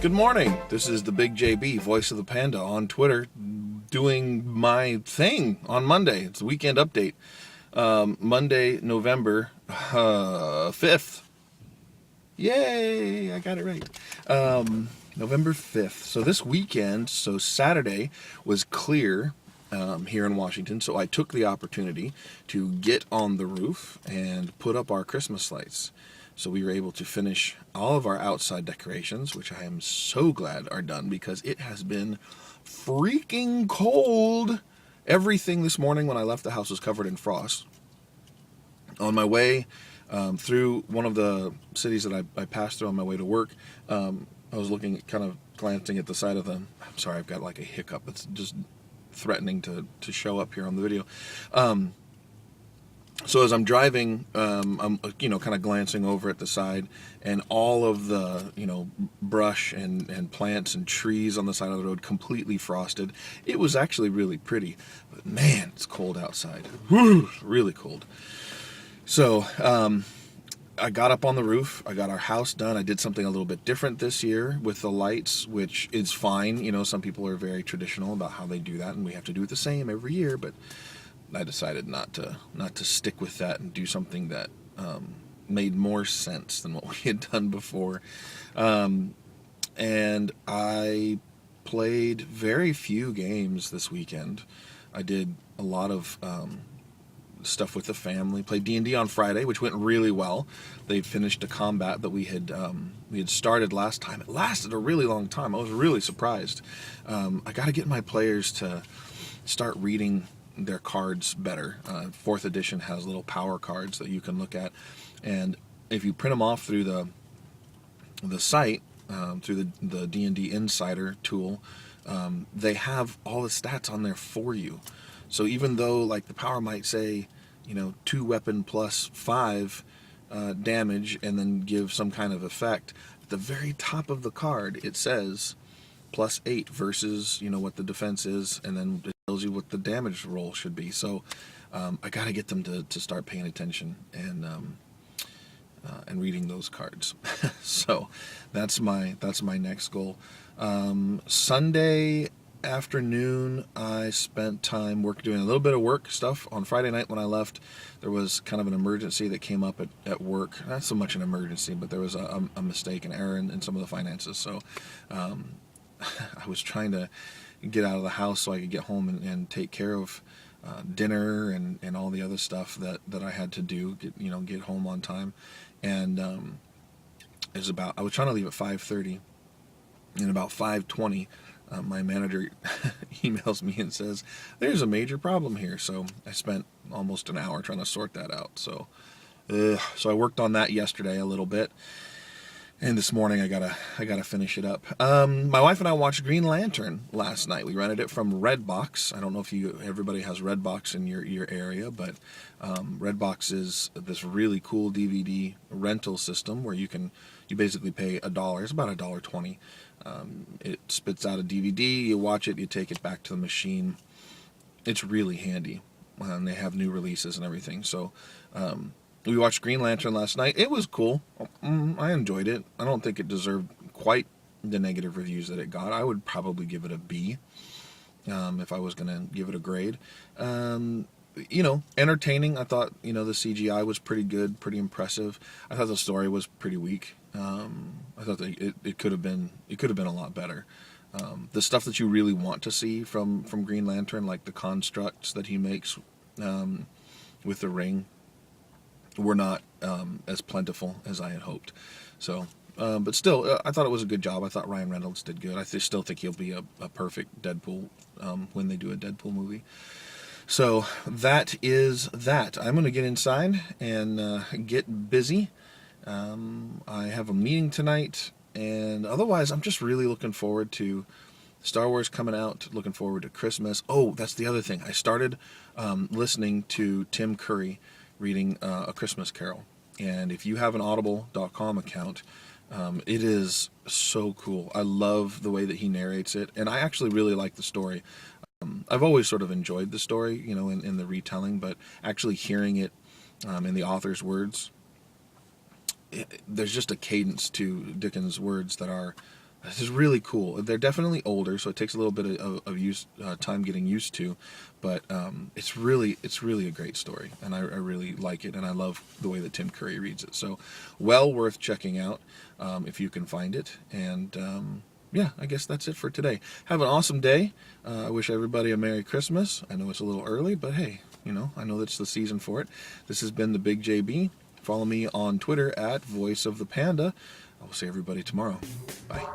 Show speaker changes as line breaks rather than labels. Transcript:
Good morning. This is TheBigJB, voice of the panda, on Twitter, doing my thing on Monday. It's a weekend update. Monday, November 5th. Yay! I got it right. November 5th. So this weekend, so Saturday, was clear here in Washington. So I took the opportunity to get on the roof and put up our Christmas lights. So we were able to finish all of our outside decorations, which I am so glad are done because it has been freaking cold. Everything this morning when I left the house was covered in frost. On my way through one of the cities that I passed through on my way to work, I was looking, kind of glancing at the side of the, I'm sorry, I've got like a hiccup. It's just threatening to show up here on the video. So as I'm driving, I'm kind of glancing over at the side, and all of the brush and plants and trees on the side of the road completely frosted. It was actually really pretty, but man, it's cold outside. Whew, really cold. So I got up on the roof. I got our house done. I did something a little bit different this year with the lights, which is fine. Some people are very traditional about how they do that, and we have to do it the same every year, but I decided not to stick with that and do something that made more sense than what we had done before. And I played very few games this weekend. I did a lot of stuff with the family. Played D&D on Friday, which went really well. They finished a combat that we had started last time. It lasted a really long time. I was really surprised. I got to get my players to start reading their cards better. 4th edition has little power cards that you can look at, and if you print them off through the site, through the D&D Insider tool, they have all the stats on there for you. So even though like the power might say 2 weapon plus 5 damage and then give some kind of effect, at the very top of the card it says plus 8 versus what the defense is, and then it tells you what the damage roll should be. So I got to get them to start paying attention and reading those cards. So that's my next goal. Sunday afternoon I spent time doing a little bit of work stuff. On Friday night when I left, there was kind of an emergency that came up at work. Not so much an emergency, but there was a mistake, an error in some of the finances. So I was trying to get out of the house so I could get home and take care of dinner and all the other stuff that I had to do, get home on time. And I was trying to leave at 5:30, and about 5:20 my manager emails me and says there's a major problem here. So I spent almost an hour trying to sort that out. So I worked on that yesterday a little bit. And this morning I gotta finish it up. My wife and I watched Green Lantern last night. We rented it from Redbox. I don't know if everybody has Redbox in your area, but Redbox is this really cool DVD rental system where you basically pay $1. It's about $1.20. It spits out a DVD. You watch it. You take it back to the machine. It's really handy. They have new releases and everything. So. We watched Green Lantern last night. It was cool. I enjoyed it. I don't think it deserved quite the negative reviews that it got. I would probably give it a B if I was going to give it a grade. Entertaining. I thought, the CGI was pretty good, pretty impressive. I thought the story was pretty weak. I thought that it could have been a lot better. The stuff that you really want to see from Green Lantern, like the constructs that he makes with the ring, were not as plentiful as I had hoped. So, but still, I thought it was a good job. I thought Ryan Reynolds did good. I still think he'll be a perfect Deadpool when they do a Deadpool movie. So that is that. I'm going to get inside and get busy. I have a meeting tonight, and otherwise I'm just really looking forward to Star Wars coming out, looking forward to Christmas. Oh, that's the other thing. I started listening to Tim Curry reading A Christmas Carol. And if you have an audible.com account, it is so cool. I love the way that he narrates it, and I actually really like the story. I've always sort of enjoyed the story, in the retelling, but actually hearing it in the author's words, there's just a cadence to Dickens' words that are This is really cool. They're definitely older, so it takes a little bit of time getting used to, but it's really a great story, and I really like it, and I love the way that Tim Curry reads it. So, well worth checking out if you can find it. And yeah, I guess that's it for today. Have an awesome day. I wish everybody a Merry Christmas. I know it's a little early, but hey, I know that's the season for it. This has been the Big JB. Follow me on Twitter at Voice of the Panda. I will see everybody tomorrow. Bye.